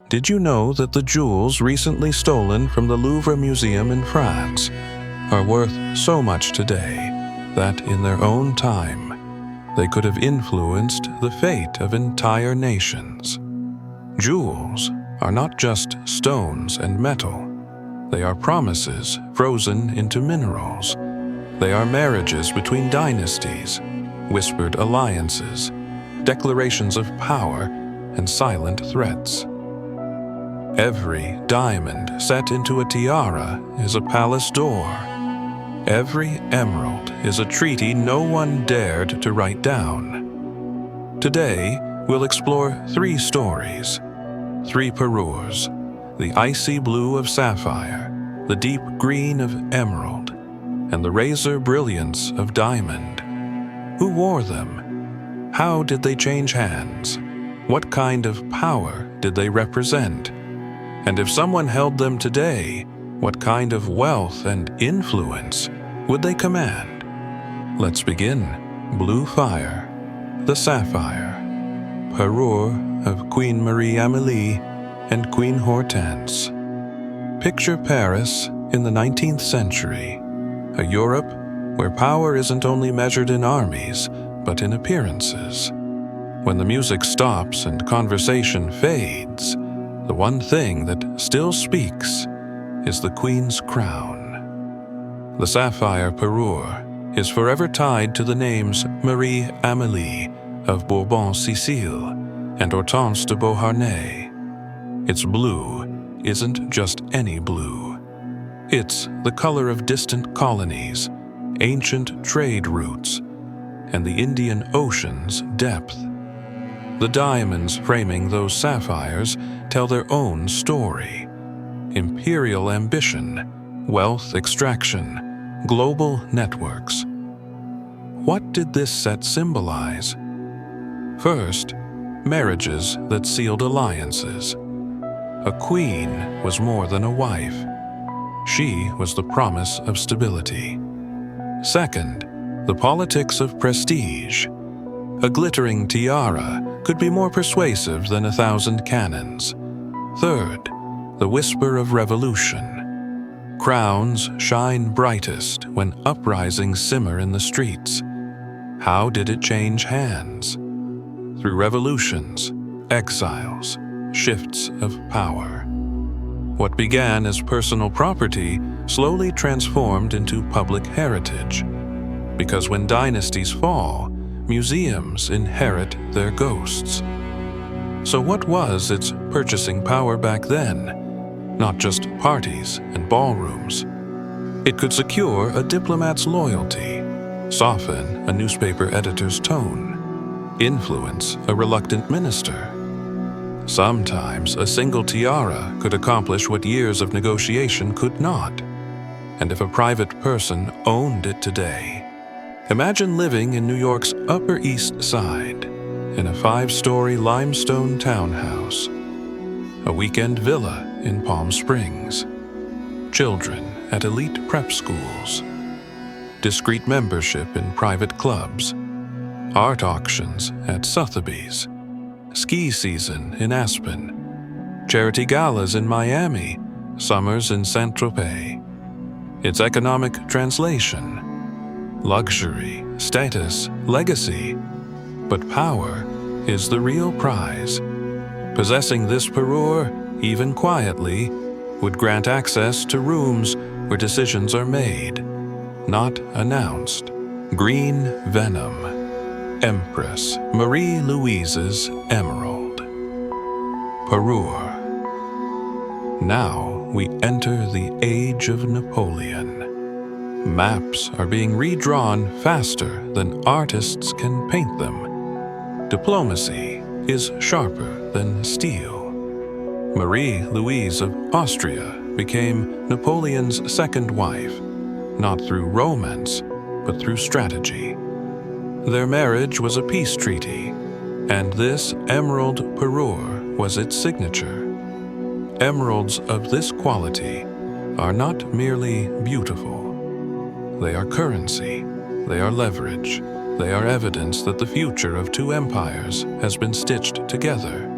Did you know that the jewels recently stolen from the Louvre Museum in France are worth so much today that in their own time they could have influenced the fate of entire nations? Jewels are not just stones and metal. They are promises frozen into minerals. They are marriages between dynasties, whispered alliances, declarations of power, and silent threats. Every diamond set into a tiara is a palace door. Every emerald is a treaty no one dared to write down. Today, we'll explore 3 stories, 3 parures: the icy blue of sapphire, the deep green of emerald, and the razor brilliance of diamond. Who wore them? How did they change hands? What kind of power did they represent? And if someone held them today, what kind of wealth and influence would they command? Let's begin. Blue fire, the sapphire, parure of Queen Marie-Amélie and Queen Hortense. Picture Paris in the 19th century, a Europe where power isn't only measured in armies, but in appearances. When the music stops and conversation fades, the one thing that still speaks is the Queen's crown. The sapphire parure is forever tied to the names Marie-Amélie of Bourbon-Sicile and Hortense de Beauharnais. Its blue isn't just any blue. It's the color of distant colonies, ancient trade routes, and the Indian Ocean's depth. The diamonds framing those sapphires tell their own story: imperial ambition, wealth extraction, global networks. What did this set symbolize? First, marriages that sealed alliances. A queen was more than a wife. She was the promise of stability. Second, the politics of prestige. A glittering tiara could be more persuasive than 1,000 cannons. Third, the whisper of revolution. Crowns shine brightest when uprisings simmer in the streets. How did it change hands? Through revolutions, exiles, shifts of power. What began as personal property slowly transformed into public heritage. Because when dynasties fall, museums inherit their ghosts. So what was its purchasing power back then? Not just parties and ballrooms. It could secure a diplomat's loyalty, soften a newspaper editor's tone, influence a reluctant minister. Sometimes a single tiara could accomplish what years of negotiation could not. And if a private person owned it today, imagine living in New York's Upper East Side, in a 5-story limestone townhouse, a weekend villa in Palm Springs, children at elite prep schools, discreet membership in private clubs, art auctions at Sotheby's, ski season in Aspen, charity galas in Miami, summers in Saint-Tropez. Its economic translation: luxury, status, legacy. But power is the real prize. Possessing this parure, even quietly, would grant access to rooms where decisions are made, not announced. Green venom. Empress Marie-Louise's emerald. Parure. Now we enter the age of Napoleon. Maps are being redrawn faster than artists can paint them. Diplomacy is sharper than steel. Marie-Louise of Austria became Napoleon's second wife, not through romance, but through strategy. Their marriage was a peace treaty, and this emerald parure was its signature. Emeralds of this quality are not merely beautiful. They are currency, they are leverage, they are evidence that the future of 2 empires has been stitched together.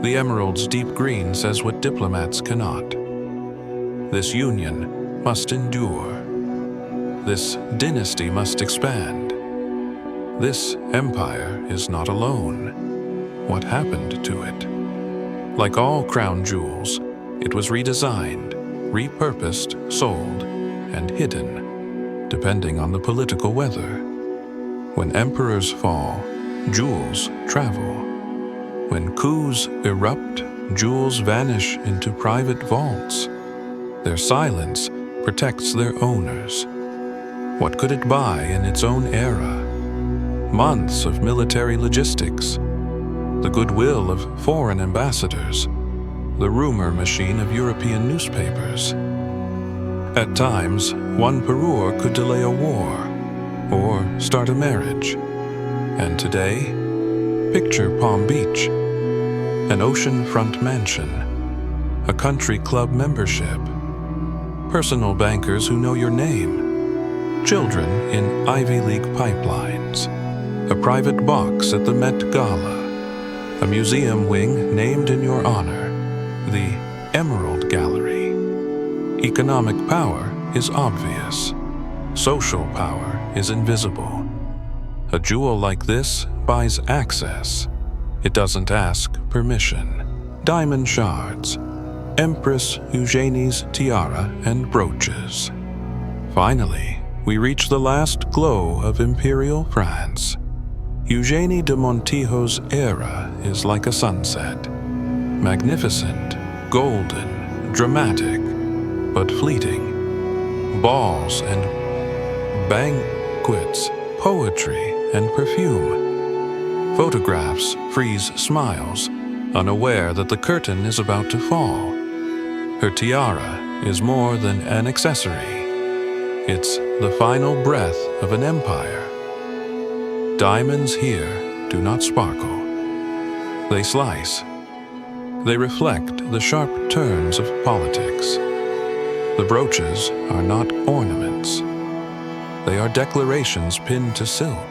The emerald's deep green says what diplomats cannot. This union must endure. This dynasty must expand. This empire is not alone. What happened to it? Like all crown jewels, it was redesigned, repurposed, sold, and hidden, depending on the political weather. When emperors fall, jewels travel. When coups erupt, jewels vanish into private vaults. Their silence protects their owners. What could it buy in its own era? Months of military logistics, the goodwill of foreign ambassadors, the rumor machine of European newspapers. At times, one parure could delay a war or start a marriage. And today, picture Palm Beach, an oceanfront mansion, a country club membership, personal bankers who know your name, children in Ivy League pipelines, a private box at the Met Gala, a museum wing named in your honor, the Emerald Gallery. Economic power is obvious. Social power is invisible. A jewel like this buys access. It doesn't ask permission. Diamond shards, Empress Eugenie's tiara and brooches. Finally, we reach the last glow of imperial France. Eugenie de Montijo's era is like a sunset. Magnificent, golden, dramatic, but fleeting. Balls and banquets, poetry and perfume. Photographs freeze smiles, unaware that the curtain is about to fall. Her tiara is more than an accessory. It's the final breath of an empire. Diamonds here do not sparkle. They slice. They reflect the sharp turns of politics. The brooches are not ornaments. They are declarations pinned to silk.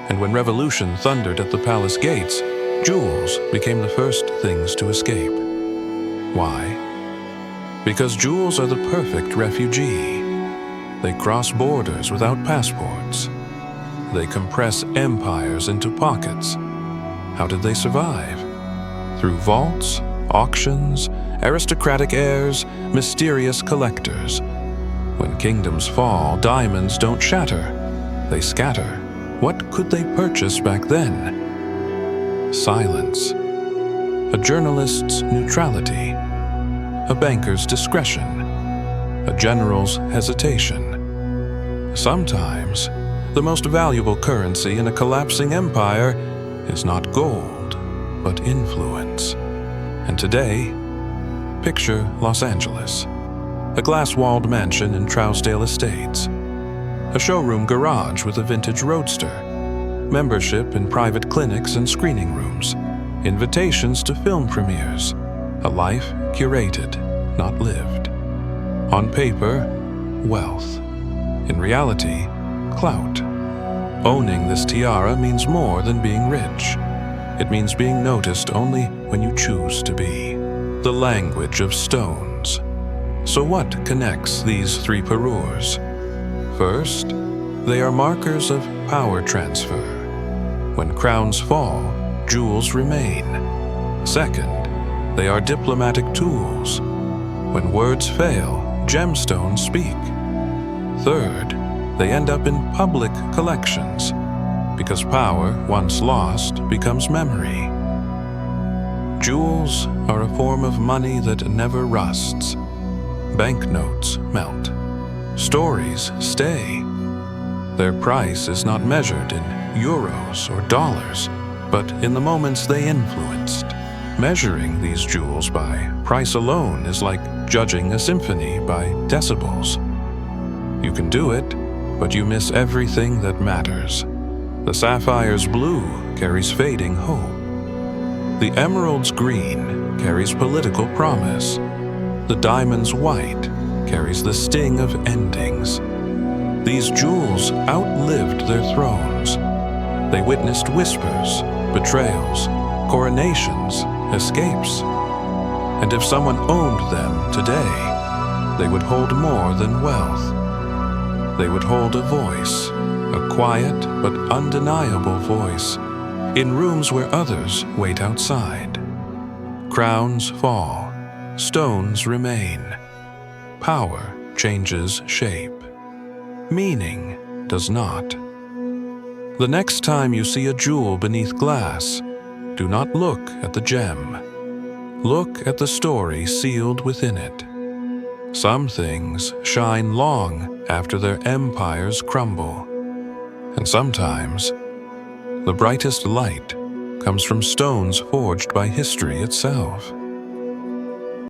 And when revolution thundered at the palace gates, jewels became the first things to escape. Why? Because jewels are the perfect refugee. They cross borders without passports. They compress empires into pockets. How did they survive? Through vaults, auctions, aristocratic heirs, mysterious collectors. When kingdoms fall, diamonds don't shatter. They scatter. What could they purchase back then? Silence. A journalist's neutrality. A banker's discretion. A general's hesitation. Sometimes, the most valuable currency in a collapsing empire is not gold, but influence. And today, picture Los Angeles, a glass-walled mansion in Trousdale Estates, a showroom garage with a vintage roadster, membership in private clinics and screening rooms, invitations to film premieres, a life curated, not lived. On paper, wealth. In reality, clout. Owning this tiara means more than being rich. It means being noticed only when you choose to be. The language of stones. So what connects these three parures? First, they are markers of power transfer. When crowns fall, jewels remain. Second, they are diplomatic tools. When words fail, gemstones speak. Third, they end up in public collections, because power, once lost, becomes memory. Jewels are a form of money that never rusts. Banknotes melt. Stories stay. Their price is not measured in euros or dollars, but in the moments they influenced. Measuring these jewels by price alone is like judging a symphony by decibels. You can do it, but you miss everything that matters. The sapphire's blue carries fading hope. The emerald's green carries political promise. The diamond's white carries the sting of endings. These jewels outlived their thrones. They witnessed whispers, betrayals, coronations, escapes. And if someone owned them today, they would hold more than wealth. They would hold a voice, a quiet but undeniable voice, in rooms where others wait outside. Crowns fall, stones remain. Power changes shape. Meaning does not. The next time you see a jewel beneath glass, do not look at the gem. Look at the story sealed within it. Some things shine long after their empires crumble. And sometimes, the brightest light comes from stones forged by history itself.